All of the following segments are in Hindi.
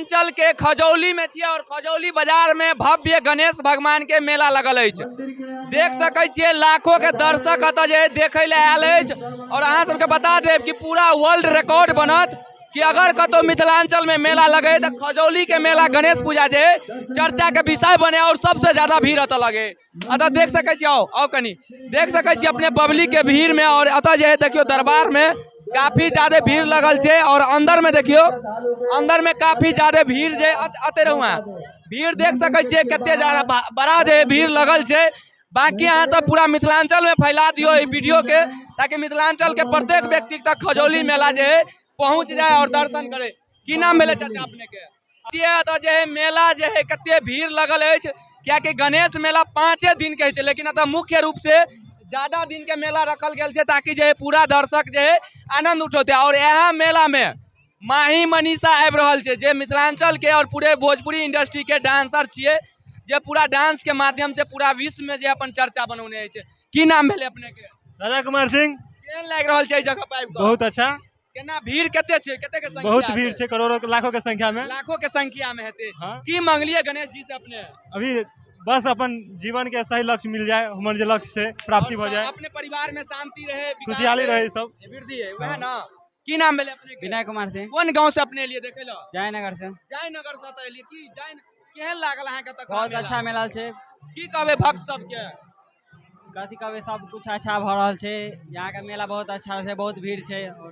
मिथिलांचल के खजौली में छियै और खजौली बाजार में भव्य गणेश भगवान के मेला लगल अछि। देख सकै छियै लाखों के दर्शक एतऽ जे देखै ले आयल अछि और अहाँ सबके बता देब कि पूरा वर्ल्ड रिकॉर्ड बनत कि अगर कतौ मिथिलांचल में मेला लगे तो खजौली के मेला गणेश पूजा जे चर्चा के विषय बने और सबसे ज्यादा भीड़ अतः लगे। अतः देख सकै छियै आओ कनी देख सकै छियै अपने पब्लिक के भीड़ में और अतः जे देखियो दरबार में काफी ज्यादा भीड़ लगल छे और अंदर में देखियो अंदर में काफी ज्यादा भीड़ जे अते रहुआ भीड़ देख सकै छियै कते ज्यादा बड़ा जे भीड़ लगल छे। बाकी अहाँ सब पूरा मिथिलांचल में फैला दियो ई वीडियो के ताकि मिथिलांचल के प्रत्येक व्यक्ति तक खजौली मेला जे है पहुंच जाए और दर्शन करे। की नाम भेले चाचा अपने के? तो जे है मेला जे है कते भीड़ लगल है क्या कि गणेश मेला 5 दिन के है लेकिन अतः मुख्य रूप से ज्यादा दिन के मेला रखल गेल छे ताकि जे पूरा दर्शक जे है आनंद उठौते। और यहाँ मेला में माही मनीषा आबि रहल छे जे मिथिलांचल के और पूरे भोजपुरी इंडस्ट्री के डांसर छिए जे पूरा डांस के माध्यम से पूरा विश्व में जे अपन चर्चा बनौने छे। की नाम भेले अपने के? राजा कुमार सिंह। केहन लाग रहल छे जगह पे आबि के? बहुत अच्छा। केना भीड़ कते छे कते के संख्या? बहुत भीड़ छे करोड़ों लाखों के संख्या में। लाखों के संख्या में हेते। हाँ? की मांगलिए गणेश जी से अपने? अभी बस अपन जीवन के सही लक्ष्य मिल जाए हमर जे लक्ष्य से प्राप्ति हो जाए अपने परिवार में शांति रहे खुशहाली रहे सब वृद्धि है वह ना। की नाम भेले अपने के? विनय कुमार सिंह। कौन गांव से अपने लिए देखे लो? जयनगर से। जयनगर से त एलिए की जय केहन लागल अहाँ के तक? बहुत अच्छा मेला छे। की कहबे भक्त सब के? कथी कहबे सब कुछ अच्छा भ रहल छे। यहाँ का मेला बहुत अच्छा छे बहुत भीड़ छे और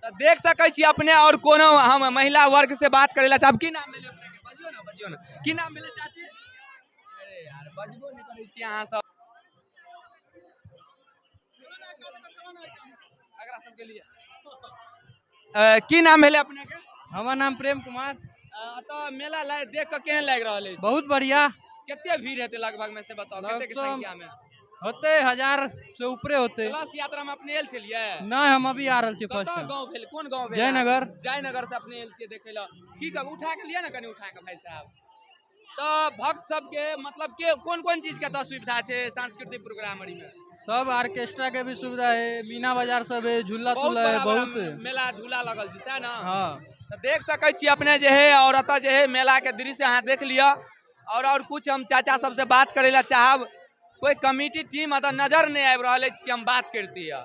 तो देख सकै छी अपने और कोनो हम महिला वर्ग से बात करेला चाहब। की नाम भेले अपने के? बजियो ना की नाम भेले चाची? अरे यार बजबो नहीं करै छी अहाँ सब अगरा सब के लिए। की नाम भेले अपने के? हमार नाम प्रेम कुमार। तो मेला देख के केहन लाग रहल है? बहुत बढ़िया। कितने भीड़ हेते लगभग में से बताओ कितने की संख्या में? होते 1000 से ऊपरे होते। क्लास यात्रा में अपने एल छलिए? नहीं हम अभी आ रहल छी फर्स्ट टाइम। गांव भेल कौन गांव भेल? जयनगर। जयनगर से अपने एल छिए देखे ला। की कब उठा के लिया ना कनी उठा के भाई साहब। तो भक्त सब के मतलब के कौन चीज के सुविधा छे सांस्कृतिक प्रोग्राम में? सब ऑर्केस्ट्रा के भी सुविधा है मीना बाजार सब है झूला तुला है बहुत मेला झूला लगल छे ना। हाँ तो देख सकै छी अपने जे है और अतः जे है मेला के दृश्य अहाँ देख लिया और कुछ हम चाचा सबसे बात करेला चाहब। कोई कमिटी टीम अतः नजर नहीं आबि रहल अछि कि हम बात करती है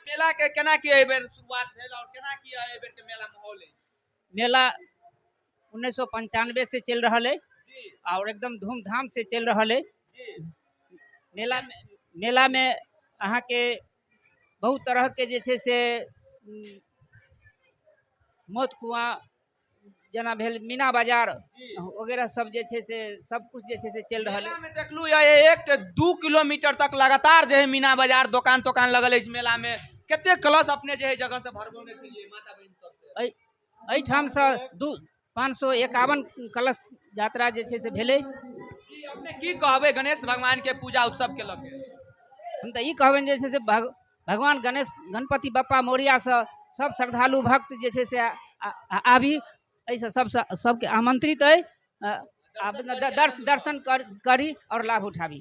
मेला के केना की एहि बेर शुरुआत भेल और केना की एहि बेर के मेला माहौल है? मेला 1995 से चल रहा है और एकदम धूमधाम से चल रहा है। मेला में अहाँ के बहुत तरह के जे छे से मौत कुआं जना भेल मीना बाजार वगैरह सब जे छे से सब कुछ जे छे से चल रहा है। में देखलू या 1-2 किलोमीटर तक लगातार जे है मीना बाजार दुकान लगल है मेला में। कितने कलश अपने जे है जगह से भरबौने छलिए माता बहन सब से? एहि ठाम से 551 कलश यात्रा जे छे से भेले। जी अपने की कहबे गणेश भगवान के पूजा उत्सव के लगे? हम तो ई कहबे जे छे से भगवान गणपति बप्पा मोरिया से सब श्रद्धालु भक्त जे छे से आबी ऐसे सबके आमंत्रित है दर्शन करी और लाभ उठाबी।